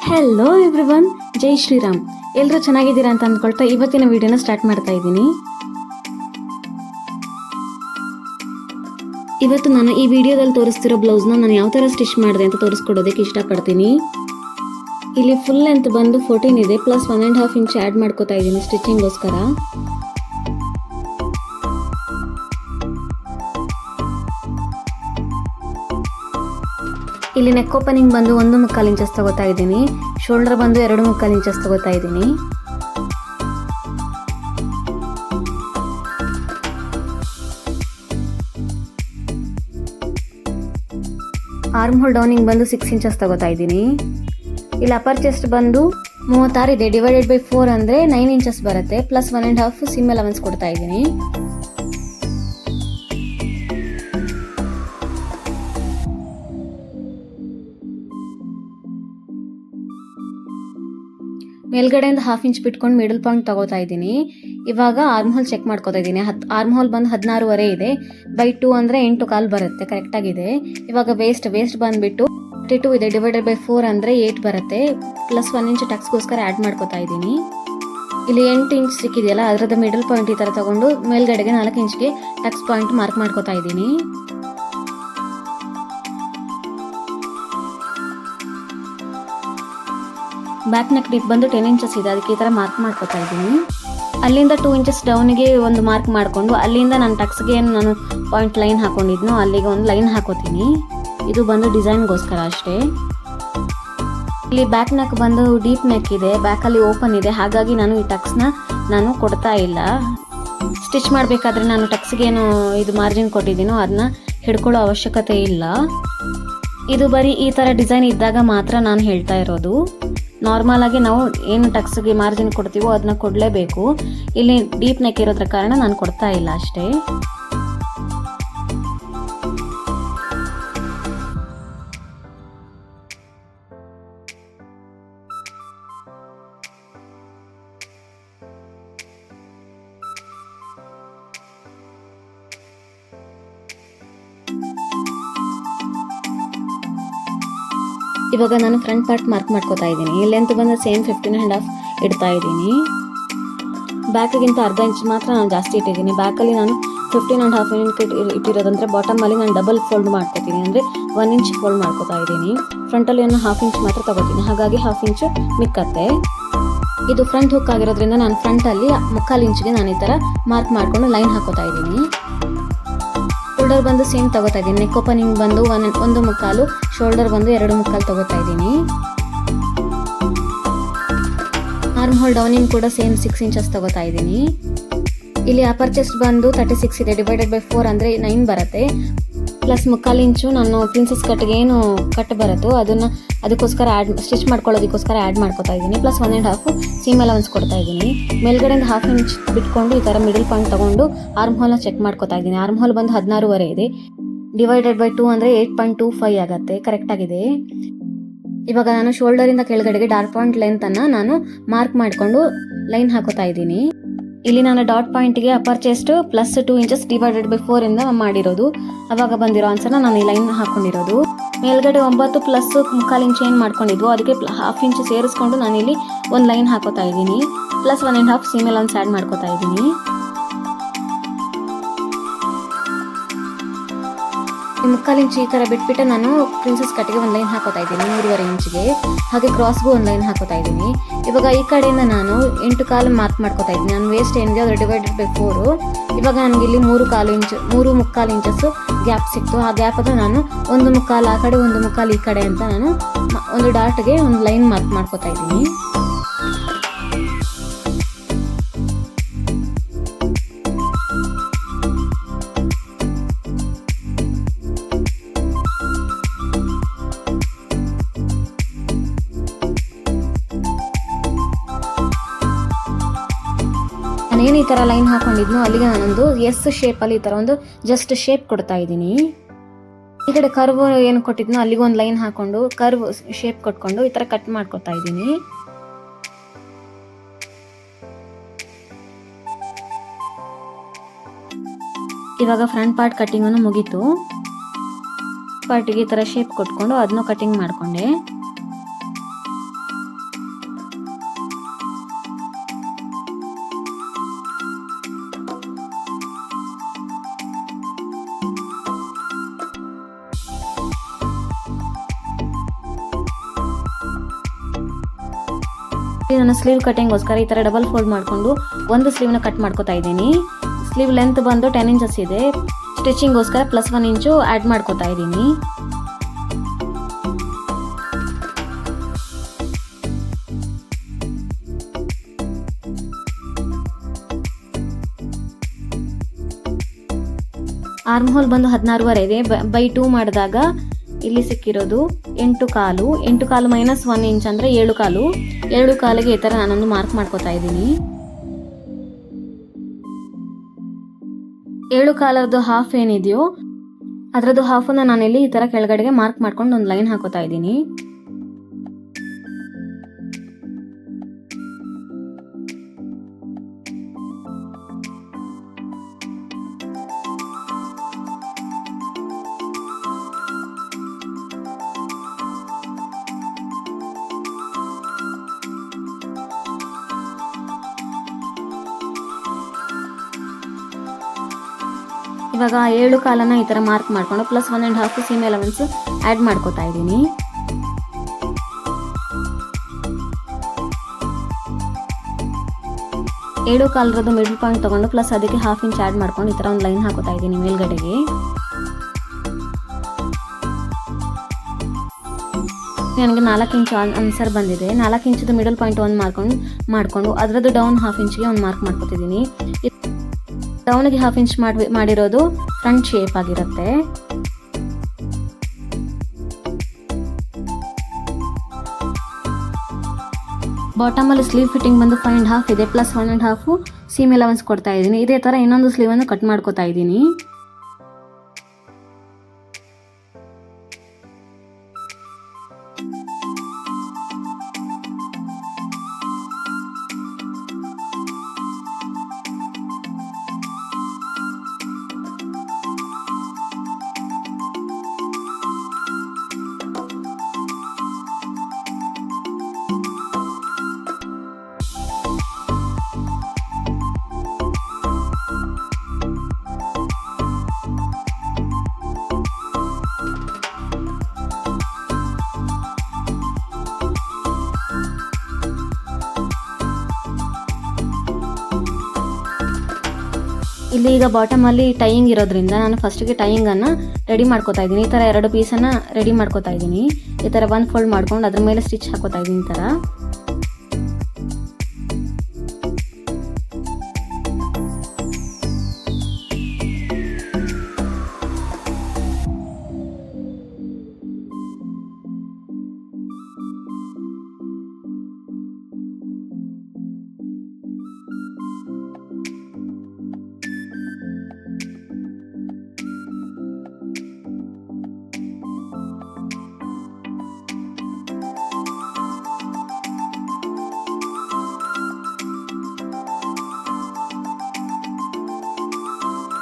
Hello everyone, ಜೈ ಶ್ರೀರಾಮ್. ಎಲ್ಲರೂ ಚೆನ್ನಾಗಿದ್ದೀರಾ ಅಂತ ಅಂದ್ಕೊಳ್ತಾ ಇವತ್ತಿನ ವಿಡಿಯೋನ ಸ್ಟಾರ್ಟ್ ಮಾಡ್ತಾ ಇದ್ದೀನಿ. ಇವತ್ತು ನಾನು ಈ ವಿಡಿಯೋದಲ್ಲಿ ತೋರಿಸ್ತಿರೋ ಬ್ಲೌಸ್ನ ನಾನು ಯಾವ ಥರ ಸ್ಟಿಚ್ ಮಾಡಿದೆ ಅಂತ ತೋರಿಸ್ಕೊಡೋದಕ್ಕೆ ಇಷ್ಟಪಡ್ತೀನಿ. ಇಲ್ಲಿ ಫುಲ್ ಲೆಂತ್ ಬಂದು 14 ಇದೆ, ಪ್ಲಸ್ 1.5 ಇಂಚ್ ಆ್ಯಡ್ ಮಾಡ್ಕೋತಾ ಇದ್ದೀನಿ ಸ್ಟಿಚಿಂಗ್ಗೋಸ್ಕರ. ಇಲ್ಲಿ ನೆಕ್ ಓಪನಿಂಗ್ ಬಂದು 1.25 ಇಂಚಸ್ ತಗೋತಾ ಇದ್ದೀನಿ. ಶೋಲ್ಡರ್ ಬಂದು 2.25 ಇಂಚಸ್ ತಗೋತಾ ಇದ್ದೀನಿ. ಆರ್ಮ್ ಹೋಲ್ ಡೌನಿಂಗ್ ಬಂದು 6 ಇಂಚಸ್ ತಗೋತಾ ಇದ್ದೀನಿ. ಇಲ್ಲಿ ಅಪರ್ ಚೆಸ್ಟ್ ಬಂದು 36 ಇದೆ, ಡಿವೈಡೆಡ್ ಬೈ 4 ಅಂದರೆ 9 ಇಂಚಸ್ ಬರುತ್ತೆ, ಪ್ಲಸ್ 1.5 ಸಿಮ್ ಅಲವೆನ್ಸ್ ಕೊಡ್ತಾ ಇದ್ದೀನಿ. ಮೇಲ್ಗಡೆಯಿಂದ 1/2 ಇಂಚ್ ಬಿಟ್ಕೊಂಡು ಮಿಡಲ್ ಪಾಯಿಂಟ್ ತಗೋತಾ ಇದ್ದೀನಿ. ಇವಾಗ ಆರ್ಮ್ ಹೋಲ್ ಚೆಕ್ ಮಾಡ್ಕೋತಾ ಇದ್ದೀನಿ. ಆರ್ಮ್ ಹೋಲ್ ಬಂದು 16.5 ಇದೆ, ಬೈ 2 ಅಂದರೆ 8.25 ಬರುತ್ತೆ, ಕರೆಕ್ಟಾಗಿದೆ. ಇವಾಗ ವೇಸ್ಟ್ ಬಂದುಬಿಟ್ಟು 32 ಇದೆ, ಡಿವೈಡೆಡ್ ಬೈ 4 ಅಂದರೆ 8 ಬರುತ್ತೆ, ಪ್ಲಸ್ 1 ಇಂಚ್ ಟಕ್ಸ್ಗೋಸ್ಕರ ಆ್ಯಡ್ ಮಾಡ್ಕೋತಾ ಇದ್ದೀನಿ. ಇಲ್ಲಿ 8 ಇಂಚ್ ಸಿಕ್ಕಿದೆಯಲ್ಲ, ಅದರದ ಮಿಡಲ್ ಪಾಯಿಂಟ್ ಈ ಥರ ತಗೊಂಡು ಮೇಲ್ಗಡೆಗೆ 4 ಇಂಚ್ಗೆ ಟಕ್ಸ್ ಪಾಯಿಂಟ್ ಮಾರ್ಕ್ ಮಾಡ್ಕೋತಾ ಇದ್ದೀನಿ. ಬ್ಯಾಕ್ ನೆಕ್ ಡಿಪ್ ಬಂದು 10 ಇಂಚಸ್ ಇದೆ, ಅದಕ್ಕೆ ಈ ಥರ ಮಾರ್ಕ್ ಮಾಡ್ಕೋತಾ ಇದ್ದೀನಿ. ಅಲ್ಲಿಂದ 2 ಇಂಚಸ್ ಡೌನ್ಗೆ ಒಂದು ಮಾರ್ಕ್ ಮಾಡಿಕೊಂಡು ಅಲ್ಲಿಂದ ನಾನು ಟಕ್ಸ್ಗೆ ಏನು ನಾನು ಪಾಯಿಂಟ್ ಲೈನ್ ಹಾಕೊಂಡಿದ್ನೋ ಅಲ್ಲಿಗೆ ಒಂದು ಲೈನ್ ಹಾಕೋತೀನಿ. ಇದು ಬಂದು ಡಿಸೈನ್ಗೋಸ್ಕರ ಅಷ್ಟೇ. ಇಲ್ಲಿ ಬ್ಯಾಕ್ ನೆಕ್ ಬಂದು ಡೀಪ್ ನೆಕ್ ಇದೆ, ಬ್ಯಾಕಲ್ಲಿ ಓಪನ್ ಇದೆ, ಹಾಗಾಗಿ ನಾನು ಈ ಟಕ್ಸ್ನ ನಾನು ಕೊಡ್ತಾ ಇಲ್ಲ. ಸ್ಟಿಚ್ ಮಾಡಬೇಕಾದ್ರೆ ನಾನು ಟಕ್ಸ್ಗೇನು ಇದು ಮಾರ್ಜಿನ್ ಕೊಟ್ಟಿದ್ದೀನೋ ಅದನ್ನ ಹಿಡ್ಕೊಳ್ಳೋ ಅವಶ್ಯಕತೆ ಇಲ್ಲ. ಇದು ಬರೀ ಈ ಥರ ಡಿಸೈನ್ ಇದ್ದಾಗ ಮಾತ್ರ ನಾನು ಹೇಳ್ತಾ ಇರೋದು. ನಾರ್ಮಲ್ ಆಗಿ ನಾವು ಏನು ಟಕ್ಸ್ಗೆ ಮಾರ್ಜಿನ್ ಕೊಡ್ತೀವೋ ಅದನ್ನ ಕೊಡಲೇಬೇಕು. ಇಲ್ಲಿ ಡೀಪ್ ನೆಕ್ ಇರೋದ್ರ ಕಾರಣ ನಾನು ಕೊಡ್ತಾ ಇಲ್ಲ ಅಷ್ಟೇ. ಇವಾಗ ನಾನು ಫ್ರಂಟ್ ಪಾರ್ಟ್ ಮಾರ್ಕ್ ಮಾಡ್ಕೋತಾ ಇದ್ದೀನಿ. ಲೆಂತ್ ಬಂದು ಸೇಮ್ 15.5 ಇಡ್ತಾ ಇದ್ದೀನಿ. ಬ್ಯಾಕಿಗಿಂತ ಅರ್ಧ ಇಂಚ್ ಮಾತ್ರ ನಾನು ಜಾಸ್ತಿ ಇಟ್ಟಿದ್ದೀನಿ. ಬ್ಯಾಕಲ್ಲಿ ನಾನು 15.5 ಇಂಚ್ ಇಟ್ಟಿರೋದಂದರೆ ಬಾಟಮಲ್ಲಿ ನಾನು ಡಬಲ್ ಫೋಲ್ಡ್ ಮಾಡ್ಕೋತೀನಿ, ಅಂದರೆ 1 ಇಂಚ್ ಫೋಲ್ಡ್ ಮಾಡ್ಕೋತಾ ಇದ್ದೀನಿ. ಫ್ರಂಟಲ್ಲಿ ನಾನು 1/2 ಇಂಚ್ ಮಾತ್ರ ತಗೋತೀನಿ, ಹಾಗಾಗಿ 1/2 ಇಂಚ್ ಮಿಕ್ಕತ್ತೆ. ಇದು ಫ್ರಂಟ್ ಹುಕ್ ಆಗಿರೋದ್ರಿಂದ ನಾನು ಫ್ರಂಟಲ್ಲಿ 3/4 ಇಂಚ್ಗೆ ನಾನು ಈ ಥರ ಮಾರ್ಕ್ ಮಾಡಿಕೊಂಡು ಲೈನ್ ಹಾಕೋತಾ ಇದ್ದೀನಿ. ಶೋಲ್ಡರ್ ಬಂದು ಸೇಮ್ ತಗೋತಾ ಇದ್ದೀನಿ. ನೆಕ್ ಓಪನಿಂಗ್ ಬಂದು 1.25, ಶೋಲ್ಡರ್ ಬಂದು 2.25 ತಗೋತಾ ಇದ್ದೀನಿ. ಆರ್ಮ್ ಹೋಲ್ ಡೌನಿಂಗ್ ಕೂಡ ಸೇಮ್ 6 ಇಂಚಸ್ ತಗೋತಾ ಇದ್ದೀನಿ. ಇಲ್ಲಿ ಅಪರ್ ಚೆಸ್ಟ್ ಬಂದು 36 ಇದೆ, ಡಿವೈಡೆಡ್ ಬೈ 4 ಅಂದರೆ 9 ಬರುತ್ತೆ, ಪ್ಲಸ್ 3/4 ಇಂಚು ನಾನು ಪ್ರಿನ್ಸಸ್ ಕಟ್ಗೆ ಏನು ಕಟ್ ಬರುತ್ತೋ ಅದಕ್ಕೋಸ್ಕರ ಸ್ಟಿಚ್ ಮಾಡ್ಕೊಳ್ಳೋದಕ್ಕೋಸ್ಕರ ಆ್ಯಡ್ ಮಾಡ್ಕೋತಾ ಇದ್ದೀನಿ, ಪ್ಲಸ್ 1.5 ಸೀಮ್ ಅಲವೆನ್ಸ್ ಕೊಡ್ತಾ ಇದ್ದೀನಿ. ಮೇಲ್ಗಡೆಯಿಂದ 1/2 ಇಂಚ್ ಬಿಟ್ಕೊಂಡು ಈ ಥರ ಮಿಡಲ್ ಪಾಯಿಂಟ್ ತಗೊಂಡು ಆರ್ಮ್ ಹೋಲ್ನ ಚೆಕ್ ಮಾಡ್ಕೋತಾ ಇದ್ದೀನಿ. ಆರ್ಮ್ ಹೋಲ್ ಬಂದು 16.5 ಇದೆ, ಡಿವೈಡೆಡ್ ಬೈ 2 ಅಂದರೆ 8.25 ಆಗುತ್ತೆ, ಕರೆಕ್ಟಾಗಿದೆ. ಇವಾಗ ನಾನು ಶೋಲ್ಡರಿಂದ ಕೆಳಗಡೆಗೆ ಡಾರ್ಕ್ ಪಾಯಿಂಟ್ ಲೆಂತನ್ನು ನಾನು ಮಾರ್ಕ್ ಮಾಡಿಕೊಂಡು ಲೈನ್ ಹಾಕೋತಾ ಇದ್ದೀನಿ. ಇಲ್ಲಿ ನಾನು ಡಾಟ್ ಪಾಯಿಂಟ್ಗೆ upper chest plus 2 inches divided by 4 ಇಂದ ಮಾಡಿರೋದು, ಅವಾಗ ಬಂದಿರೋ ಆನ್ಸರ್ನ ನಾನು ಈ ಲೈನ್ ಹಾಕೊಂಡಿರೋದು. ಮೇಲ್ಗಡೆ 9 ಪ್ಲಸ್ 3/4 ಇಂಚ್ ಏನು ಮಾಡ್ಕೊಂಡಿದ್ವು ಅದಕ್ಕೆ 1/2 ಇಂಚ್ ಸೇರಿಸ್ಕೊಂಡು ನಾನಿಲ್ಲಿ ಒಂದು ಲೈನ್ ಹಾಕೋತಾ ಇದ್ದೀನಿ, ಪ್ಲಸ್ 1.5 ಸೀಮ್ ಅಲವೆನ್ಸ್ ಆ್ಯಡ್ ಮಾಡ್ಕೋತಾ ಇದ್ದೀನಿ. ಈ 3/4 ಇಂಚ್ ಈ ಥರ ಬಿಟ್ಬಿಟ್ಟು ನಾನು ಪ್ರಿನ್ಸಸ್ ಕಟ್ಗೆ ಒಂದು ಲೈನ್ ಹಾಕೋತಾ ಇದ್ದೀನಿ 3.5 ಇಂಚ್ಗೆ, ಹಾಗೆ ಕ್ರಾಸ್ಗೂ ಒಂದು ಲೈನ್ ಹಾಕೋತಾ ಇದ್ದೀನಿ. ಇವಾಗ ಈ ಕಡೆಯಿಂದ ನಾನು 8.25 ಮಾರ್ಕ್ ಮಾಡ್ಕೋತಾ ಇದ್ದೀನಿ. ನಾನು ವೇಸ್ಟ್ ಏನಿದೆ ಅದರ ಡಿವೈಡೆಡ್ ಬೈ 4. ಇವಾಗ ನನಗೆ ಇಲ್ಲಿ 3.25 ಇಂಚಸ್ ಗ್ಯಾಪ್ ಸಿಕ್ತು. ಆ ಗ್ಯಾಪನ್ನು ನಾನು 1.25 ಆ ಕಡೆ 1.25 ಈ ಕಡೆ ಅಂತ ನಾನು ಒಂದು ಡಾಟ್ಗೆ ಒಂದು ಲೈನ್ ಮಾರ್ಕ್ ಮಾಡ್ಕೋತಾ ಇದ್ದೀನಿ. ನಾನೇನು ಈ ಥರ ಲೈನ್ ಹಾಕೊಂಡಿದ್ನೋ ಅಲ್ಲಿಗೆ ನಾನೊಂದು ಎಸ್ ಶೇಪಲ್ಲಿ ಈ ಥರ ಒಂದು ಜಸ್ಟ್ ಶೇಪ್ ಕೊಡ್ತಾ ಇದ್ದೀನಿ. ಈ ಕಡೆ ಕರ್ವ್ ಏನು ಕೊಟ್ಟಿದ್ನೋ ಅಲ್ಲಿಗೆ ಒಂದು ಲೈನ್ ಹಾಕೊಂಡು ಕರ್ವ್ ಶೇಪ್ ಕೊಟ್ಕೊಂಡು ಈ ಥರ ಕಟ್ ಮಾಡ್ಕೊತಾ ಇದ್ದೀನಿ. ಇವಾಗ ಫ್ರಂಟ್ ಪಾರ್ಟ್ ಕಟ್ಟಿಂಗನ್ನು ಮುಗೀತು. ಪಾರ್ಟಿಗೆ ಈ ಥರ ಶೇಪ್ ಕೊಟ್ಕೊಂಡು ಅದನ್ನು ಕಟಿಂಗ್ ಮಾಡಿಕೊಂಡೆ. ನಾನು ಸ್ಲೀವ್ ಕಟಿಂಗ್ಗೋಸ್ಕರ ಈ ಥರ ಡಬಲ್ ಫೋಲ್ಡ್ ಮಾಡಿಕೊಂಡು ಒಂದು ಸ್ಲೀವ್ನ ಕಟ್ ಮಾಡ್ಕೊತಾ ಇದ್ದೀನಿ. ಸ್ಲೀವ್ ಲೆಂತ್ ಬಂದು 10 ಇಂಚಸ್ ಇದೆ. ಸ್ಟಿಚಿಂಗ್ಗೋಸ್ಕರ +1 ಇಂಚು ಆ್ಯಡ್ ಮಾಡ್ಕೊತಾ ಇದ್ದೀನಿ. ಆರ್ಮ್ ಹೋಲ್ ಬಂದು 16.5 ಇದೆ. ಬೈ 2 ಮಾಡಿದಾಗ ಇಲ್ಲಿ ಸಿಕ್ಕಿರೋದು 8.25. 8.25 - 1 ಇಂಚ್ ಅಂದರೆ 7.25. 7.25ಗೆ ಈ ಥರ ನಾನೊಂದು ಮಾರ್ಕ್ ಮಾಡ್ಕೊತಾ ಇದ್ದೀನಿ. 7.25 ಹಾಫ್ ಏನಿದೆಯೋ ಅದರದ್ದು ಹಾಫನ್ನು ನಾನಿಲ್ಲಿ ಈ ಥರ ಕೆಳಗಡೆಗೆ ಮಾರ್ಕ್ ಮಾಡ್ಕೊಂಡು ಒಂದು ಲೈನ್ ಹಾಕೋತಾ ಇದ್ದೀನಿ. ಇವಾಗ 7.25 ಈ ಥರ ಮಾರ್ಕ್ ಮಾಡಿಕೊಂಡು +1.5 ಸೀಮ್ ಅಲವೆನ್ಸ್ ಆ್ಯಡ್ ಮಾಡ್ಕೋತಾ ಇದ್ದೀನಿ. ಏಳು ಕಾಲರದ್ದು ಮಿಡಲ್ ಪಾಯಿಂಟ್ ತೊಗೊಂಡು ಪ್ಲಸ್ ಅದಕ್ಕೆ 1/2 ಇಂಚ್ ಆ್ಯಡ್ ಮಾಡ್ಕೊಂಡು ಈ ಥರ ಒಂದು ಲೈನ್ ಹಾಕೋತಾ ಇದ್ದೀನಿ ಮೇಲ್ಗಡೆಗೆ. ನನಗೆ 4 ಇಂಚ್ ಆನ್ಸರ್ ಬಂದಿದೆ. 4 ಇಂಚದ ಮಿಡಲ್ ಪಾಯಿಂಟ್ ಒಂದು ಮಾಡಿಕೊಂಡು ಅದರದ್ದು ಡೌನ್ 1/2 ಇಂಚ್ಗೆ ಒಂದು ಮಾರ್ಕ್ ಮಾಡ್ಕೊತಿದ್ದೀನಿ. ಡೌನ್ಗೆ 1/2 ಇಂಚ್ ಮಾಡಿರೋದು ಫ್ರಂಟ್ ಶೇಪ್ ಆಗಿರುತ್ತೆ. ಬಾಟಮಲ್ಲಿ ಸ್ಲೀವ್ ಫಿಟ್ಟಿಂಗ್ ಬಂದು 5.5 ಇದೆ. +1.5 ಸೀಮ್ ಅಲವೆನ್ಸ್ ಕೊಡ್ತಾ ಇದ್ದೀನಿ. ಇದೇ ಥರ ಇನ್ನೊಂದು ಸ್ಲೀವನ್ನು ಕಟ್ ಮಾಡ್ಕೊತಾ ಇದ್ದೀನಿ. ಇಲ್ಲಿ ಈಗ ಬಾಟಮಲ್ಲಿ ಟೈಯಿಂಗ್ ಇರೋದ್ರಿಂದ ನಾನು ಫಸ್ಟಿಗೆ ಟೈಯಿಂಗನ್ನು ರೆಡಿ ಮಾಡ್ಕೋತಾ ಇದ್ದೀನಿ. ಈ ಥರ 2 ಪೀಸನ್ನು ರೆಡಿ ಮಾಡ್ಕೋತಾ ಇದ್ದೀನಿ. ಈ ಥರ ಒಂದು ಫೋಲ್ಡ್ ಮಾಡ್ಕೊಂಡು ಅದ್ರ ಮೇಲೆ ಸ್ಟಿಚ್ ಹಾಕೋತಾ ಇದ್ದೀನಿ. ಈ ಥರ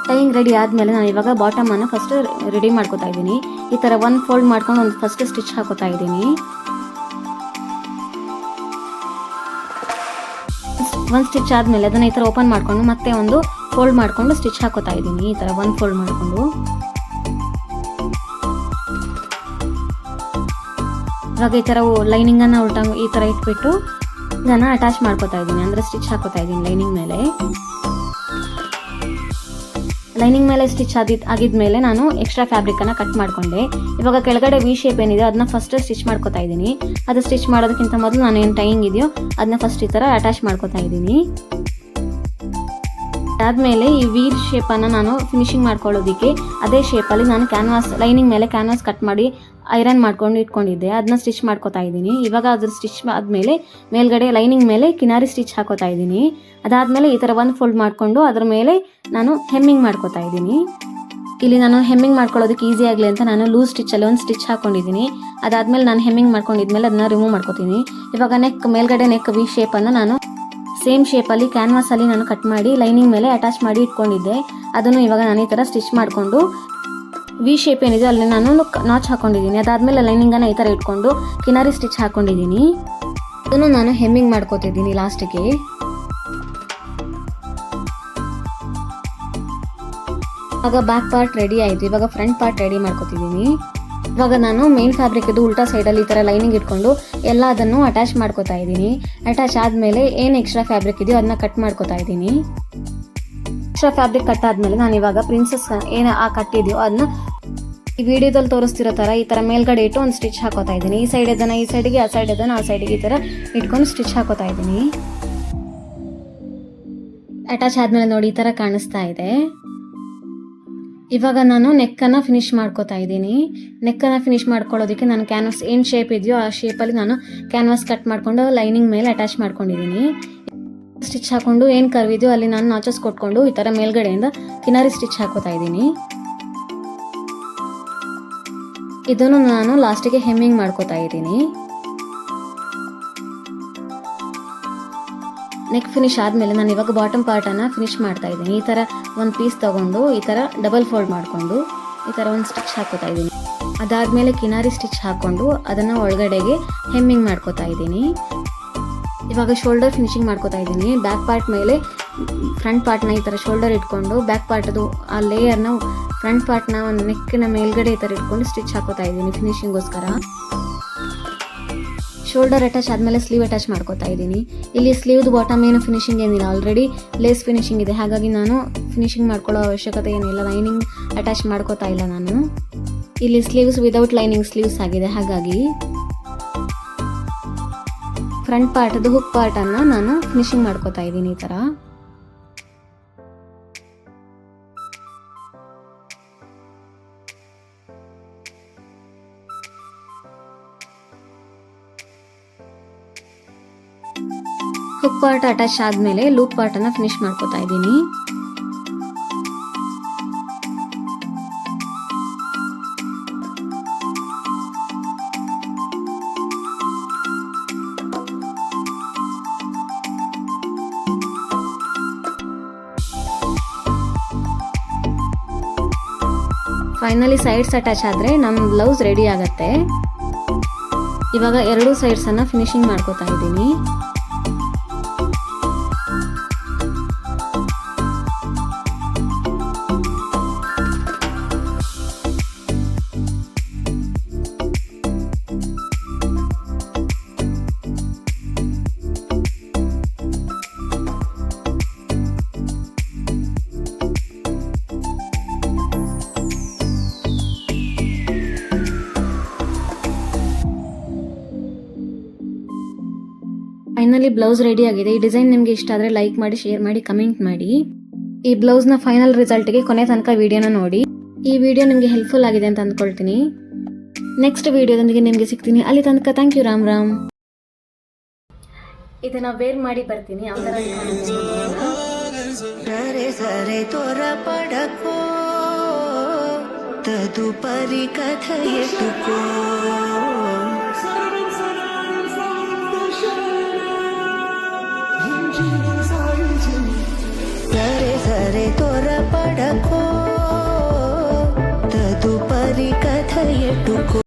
ಟೈಯಿಂಗ್ ರೆಡಿ ಆದಮೇಲೆ ನಾನು ಇವಾಗ ಬಾಟಮನ್ನು ಫಸ್ಟ್ ರೆಡಿ ಮಾಡ್ಕೋತಾ ಇದ್ದೀನಿ. ಈ ಥರ ಒಂದು ಫೋಲ್ಡ್ ಮಾಡ್ಕೊಂಡು ಒಂದು ಫಸ್ಟ್ ಸ್ಟಿಚ್ ಹಾಕೋತಾ ಇದ್ದೀನಿ. ಒಂದು ಸ್ಟಿಚ್ ಆದಮೇಲೆ ಅದನ್ನು ಈ ಥರ ಓಪನ್ ಮಾಡಿಕೊಂಡು ಮತ್ತೆ ಒಂದು ಫೋಲ್ಡ್ ಮಾಡಿಕೊಂಡು ಸ್ಟಿಚ್ ಹಾಕೋತಾ ಇದ್ದೀನಿ. ಈ ಥರ ಒಂದು ಫೋಲ್ಡ್ ಮಾಡಿಕೊಂಡು ಇವಾಗ ಈ ಥರ ಲೈನಿಂಗನ್ನು ಈ ಥರ ಇಟ್ಬಿಟ್ಟು ಇದನ್ನು ಅಟ್ಯಾಚ್ ಮಾಡ್ಕೋತಾ ಇದ್ದೀನಿ. ಅಂದರೆ ಸ್ಟಿಚ್ ಹಾಕೋತಾ ಇದ್ದೀನಿ ಲೈನಿಂಗ್ ಮೇಲೆ ಸ್ಟಿಚ್ ಆಗಿದ್ಮೇಲೆ ನಾನು ಎಕ್ಸ್ಟ್ರಾ ಫ್ಯಾಬ್ರಿಕನ್ನು ಕಟ್ ಮಾಡಿಕೊಂಡೆ. ಇವಾಗ ಕೆಳಗಡೆ ವಿ ಶೇಪ್ ಏನಿದೆ ಅದನ್ನ ಫಸ್ಟ್ ಸ್ಟಿಚ್ ಮಾಡ್ಕೋತಾ ಇದ್ದೀನಿ. ಅದು ಸ್ಟಿಚ್ ಮಾಡೋದಕ್ಕಿಂತ ಮೊದಲು ನಾನು ಏನು ಟೈಯಿಂಗ್ ಇದೆಯೋ ಅದನ್ನ ಫಸ್ಟ್ ಈ ಥರ ಅಟ್ಯಾಚ್ ಮಾಡ್ಕೋತಾ ಇದ್ದೀನಿ. ಅದಾದಮೇಲೆ ಈ ವಿ ಶೇಪನ್ನು ನಾನು ಫಿನಿಶಿಂಗ್ ಮಾಡ್ಕೊಳ್ಳೋದಕ್ಕೆ ಅದೇ ಶೇಪಲ್ಲಿ ನಾನು ಲೈನಿಂಗ್ ಮೇಲೆ ಕ್ಯಾನ್ವಾಸ್ ಕಟ್ ಮಾಡಿ ಐರನ್ ಮಾಡ್ಕೊಂಡು ಇಟ್ಕೊಂಡಿದ್ದೆ. ಅದನ್ನ ಸ್ಟಿಚ್ ಮಾಡ್ಕೋತಾ ಇದ್ದೀನಿ. ಇವಾಗ ಅದ್ರ ಸ್ಟಿಚ್ ಆದಮೇಲೆ ಮೇಲ್ಗಡೆ ಲೈನಿಂಗ್ ಮೇಲೆ ಕಿನಾರಿ ಸ್ಟಿಚ್ ಹಾಕೋತಾ ಇದ್ದೀನಿ. ಅದಾದಮೇಲೆ ಈ ಥರ ಒಂದು ಫೋಲ್ಡ್ ಮಾಡಿಕೊಂಡು ಅದ್ರ ಮೇಲೆ ನಾನು ಹೆಮ್ಮಿಂಗ್ ಮಾಡ್ಕೋತಾ ಇದ್ದೀನಿ. ಇಲ್ಲಿ ನಾನು ಹೆಮ್ಮಿಂಗ್ ಮಾಡ್ಕೊಳ್ಳೋದಕ್ಕೆ ಈಸಿ ಆಗಲಿ ಅಂತ ನಾನು ಲೂಸ್ ಸ್ಟಿಚ್ಚಲ್ಲಿ ಒಂದು ಸ್ಟಿಚ್ ಹಾಕೊಂಡಿದ್ದೀನಿ. ಅದಾದಮೇಲೆ ನಾನು ಹೆಮ್ಮಿಂಗ್ ಮಾಡ್ಕೊಂಡಿದ್ಮೇಲೆ ಅದನ್ನ ರಿಮೂವ್ ಮಾಡ್ಕೋತೀನಿ. ಇವಾಗ ಮೇಲ್ಗಡೆ ನೆಕ್ ವಿ ಶೇಪನ್ನು ನಾನು ಸೇಮ್ ಶೇಪಲ್ಲಿ ಕ್ಯಾನ್ವಾಸಲ್ಲಿ ನಾನು ಕಟ್ ಮಾಡಿ ಲೈನಿಂಗ್ ಮೇಲೆ ಅಟ್ಯಾಚ್ ಮಾಡಿ ಇಟ್ಕೊಂಡಿದ್ದೆ. ಅದನ್ನು ಇವಾಗ ನಾನು ಈ ಥರ ಸ್ಟಿಚ್ ಮಾಡಿಕೊಂಡು ವಿ ಶೇಪ್ ಏನಿದೆ ಅಲ್ಲಿ ನಾನು ನಾಚ್ ಹಾಕೊಂಡಿದ್ದೀನಿ. ಅದಾದಮೇಲೆ ಲೈನಿಂಗನ್ನು ಈ ಥರ ಇಟ್ಕೊಂಡು ಕಿನಾರಿ ಸ್ಟಿಚ್ ಹಾಕೊಂಡಿದ್ದೀನಿ. ಅದನ್ನು ನಾನು ಹೆಮ್ಮಿಂಗ್ ಮಾಡ್ಕೋತಿದ್ದೀನಿ ಲಾಸ್ಟಿಗೆ. ಇವಾಗ ಬ್ಯಾಕ್ ಪಾರ್ಟ್ ರೆಡಿ ಆಯಿತು. ಇವಾಗ ಫ್ರಂಟ್ ಪಾರ್ಟ್ ರೆಡಿ ಮಾಡ್ಕೋತಿದ್ದೀನಿ. ಇವಾಗ ನಾನು ಮೇನ್ ಫ್ಯಾಬ್ರಿಕ್ ಇದು ಉಲ್ಟಾ ಸೈಡಲ್ಲಿ ಈ ಥರ ಲೈನಿಂಗ್ ಇಟ್ಕೊಂಡು ಎಲ್ಲ ಅದನ್ನು ಅಟ್ಯಾಚ್ ಮಾಡ್ಕೋತಾ ಇದ್ದೀನಿ. ಅಟ್ಯಾಚ್ ಆದಮೇಲೆ ಏನು ಎಕ್ಸ್ಟ್ರಾ ಫ್ಯಾಬ್ರಿಕ್ ಇದೆಯೋ ಅದನ್ನ ಕಟ್ ಮಾಡ್ಕೋತಾ ಇದ್ದೀನಿ. ಎಕ್ಸ್ಟ್ರಾ ಫ್ಯಾಬ್ರಿಕ್ ಕಟ್ ಆದಮೇಲೆ ನಾನು ಇವಾಗ ಪ್ರಿನ್ಸಸ್ ಏನು ಆ ಕಟ್ ಇದೆಯೋ ಅದನ್ನ ಈ ವಿಡಿಯೋದಲ್ಲಿ ತೋರಿಸ್ತಿರೋ ಥರ ಈ ಥರ ಮೇಲ್ಗಡೆ ಇಟ್ಟು ಒಂದು ಸ್ಟಿಚ್ ಹಾಕೋತಾ ಇದ್ದೀನಿ. ಈ ಸೈಡ್ ಇದನ್ನು ಈ ಸೈಡಿಗೆ, ಆ ಸೈಡ್ ಇದನ್ನು ಆ ಸೈಡಿಗೆ ಈ ಥರ ಇಟ್ಕೊಂಡು ಸ್ಟಿಚ್ ಹಾಕೋತಾ ಇದ್ದೀನಿ. ಅಟ್ಯಾಚ್ ಆದಮೇಲೆ ನೋಡಿ ಈ ಥರ ಕಾಣಿಸ್ತಾ ಇದೆ. ಇವಾಗ ನಾನು ನೆಕ್ಕನ್ನು ಫಿನಿಶ್ ಮಾಡ್ಕೋತಾ ಇದ್ದೀನಿ. ನೆಕ್ಕನ್ನು ಫಿನಿಶ್ ಮಾಡ್ಕೊಳ್ಳೋದಕ್ಕೆ ನಾನು ಕ್ಯಾನ್ವಾಸ್ ಏನು ಶೇಪ್ ಇದೆಯೋ ಆ ಶೇಪಲ್ಲಿ ನಾನು ಕ್ಯಾನ್ವಾಸ್ ಕಟ್ ಮಾಡಿಕೊಂಡು ಲೈನಿಂಗ್ ಮೇಲೆ ಅಟ್ಯಾಚ್ ಮಾಡ್ಕೊಂಡಿದ್ದೀನಿ. ಸ್ಟಿಚ್ ಹಾಕೊಂಡು ಏನು ಕರ್ವ್ ಇದೆಯೋ ಅಲ್ಲಿ ನಾನು ನಾಚಸ್ ಕೊಟ್ಕೊಂಡು ಈ ಥರ ಮೇಲ್ಗಡೆಯಿಂದ ಕಿನಾರಿ ಸ್ಟಿಚ್ ಹಾಕೋತಾ ಇದ್ದೀನಿ. ಇದನ್ನು ನಾನು ಲಾಸ್ಟಿಗೆ ಹೆಮ್ಮಿಂಗ್ ಮಾಡ್ಕೋತಾ ಇದ್ದೀನಿ. ನೆಕ್ ಫಿನಿಶ್ ಆದಮೇಲೆ ನಾನು ಇವಾಗ ಬಾಟಮ್ ಪಾರ್ಟನ್ನು ಫಿನಿಶ್ ಮಾಡ್ತಾ ಇದ್ದೀನಿ. ಈ ಥರ ಒಂದು ಪೀಸ್ ತೊಗೊಂಡು ಈ ಥರ ಡಬಲ್ ಫೋಲ್ಡ್ ಮಾಡಿಕೊಂಡು ಈ ಥರ ಒಂದು ಸ್ಟಿಚ್ ಹಾಕೋತಾ ಇದ್ದೀನಿ. ಅದಾದಮೇಲೆ ಕಿನಾರಿ ಸ್ಟಿಚ್ ಹಾಕ್ಕೊಂಡು ಅದನ್ನು ಒಳಗಡೆಗೆ ಹೆಮ್ಮಿಂಗ್ ಮಾಡ್ಕೋತಾ ಇದ್ದೀನಿ. ಇವಾಗ ಶೋಲ್ಡರ್ ಫಿನಿಶಿಂಗ್ ಮಾಡ್ಕೋತಾ ಇದ್ದೀನಿ. ಬ್ಯಾಕ್ ಪಾರ್ಟ್ ಮೇಲೆ ಫ್ರಂಟ್ ಪಾರ್ಟ್ನ ಈ ಥರ ಶೋಲ್ಡರ್ ಇಟ್ಕೊಂಡು ಬ್ಯಾಕ್ ಪಾರ್ಟದು ಆ ಲೇಯರ್ನ ಫ್ರಂಟ್ ಪಾರ್ಟ್ನ ಒಂದು ನೆಕ್ಕಿನ ಮೇಲ್ಗಡೆ ಈ ಥರ ಇಟ್ಕೊಂಡು ಸ್ಟಿಚ್ ಹಾಕೋತಾ ಇದ್ದೀನಿ ಫಿನಿಶಿಂಗೋಸ್ಕರ. ಶೋಲ್ಡರ್ ಅಟ್ಯಾಚ್ ಆದಮೇಲೆ ಸ್ಲೀವ್ ಅಟ್ಯಾಚ್ ಮಾಡ್ಕೋತಾ ಇದ್ದೀನಿ. ಇಲ್ಲಿ ಸ್ಲೀವ್ದು ಬಾಟಮ್ ಏನು ಫಿನಿಶಿಂಗ್ ಏನಿಲ್ಲ, ಆಲ್ರೆಡಿ ಲೇಸ್ ಫಿನಿಶಿಂಗ್ ಇದೆ. ಹಾಗಾಗಿ ನಾನು ಫಿನಿಶಿಂಗ್ ಮಾಡ್ಕೊಳ್ಳೋ ಅವಶ್ಯಕತೆ ಏನಿಲ್ಲ, ಲೈನಿಂಗ್ ಅಟ್ಯಾಚ್ ಮಾಡ್ಕೋತಾ ಇಲ್ಲ ನಾನು. ಇಲ್ಲಿ ಸ್ಲೀವ್ಸ್ ವಿದೌಟ್ ಲೈನಿಂಗ್ ಸ್ಲೀವ್ಸ್ ಆಗಿದೆ. ಹಾಗಾಗಿ ಫ್ರಂಟ್ ಪಾರ್ಟದು ಹುಕ್ ಪಾರ್ಟನ್ನು ನಾನು ಫಿನಿಶಿಂಗ್ ಮಾಡ್ಕೋತಾ ಇದ್ದೀನಿ ಈ ಥರ. ಹುಕ್ ಪಾರ್ಟ್ ಅಟ್ಯಾಚ್ ಆದಮೇಲೆ ಲೂಪ್ ಪಾರ್ಟನ್ನು ಫಿನಿಶ್ ಮಾಡ್ಕೋತಾ ಇದ್ದೀನಿ. ಫೈನಲಿ ಸೈಡ್ಸ್ ಅಟ್ಯಾಚ್ ಆದರೆ ನಮ್ಮ ಬ್ಲೌಸ್ ರೆಡಿ ಆಗುತ್ತೆ. ಇವಾಗ ಎರಡೂ ಸೈಡ್ಸನ್ನು ಫಿನಿಶಿಂಗ್ ಮಾಡ್ಕೋತಾ ಇದ್ದೀನಿ. ಫೈನಲಿ ಬ್ಲೌಸ್ ರೆಡಿ ಆಗಿದೆ. ಈ ಡಿಸೈನ್ ನಿಮಗೆ ಇಷ್ಟ ಆದರೆ ಲೈಕ್ ಮಾಡಿ, ಶೇರ್ ಮಾಡಿ, ಕಮೆಂಟ್ ಮಾಡಿ. ಈ ಬ್ಲೌಸ್ನ ಫೈನಲ್ ರಿಸಲ್ಟ್ಗೆ ಕೊನೆ ತನಕ ವಿಡಿಯೋನ ನೋಡಿ. ಈ ವಿಡಿಯೋ ನಿಮಗೆ ಹೆಲ್ಪ್ಫುಲ್ ಆಗಿದೆ ಅಂತ ಅಂದ್ಕೊಳ್ತೀನಿ. ನೆಕ್ಸ್ಟ್ ವಿಡಿಯೋದೊಂದಿಗೆ ನಿಮಗೆ ಸಿಗ್ತೀನಿ. ಅಲ್ಲಿ ತನಕ ಥ್ಯಾಂಕ್ ಯು. ರಾಮ್ ರಾಮ್. ಇದನ್ನ ವೇರ್ ಮಾಡಿ ಬರ್ತೀನಿ. ಯಾವ ಥರ ಸರೆ ತೋರ ಪಡಕೋ ತದುಪರಿ ಕಥೆಯೆಟುಕೋ ಸರೆ ತೋರ ಪಡಕೋ ತದುಪರಿ ಕಥೆಯೆಟುಕೋ.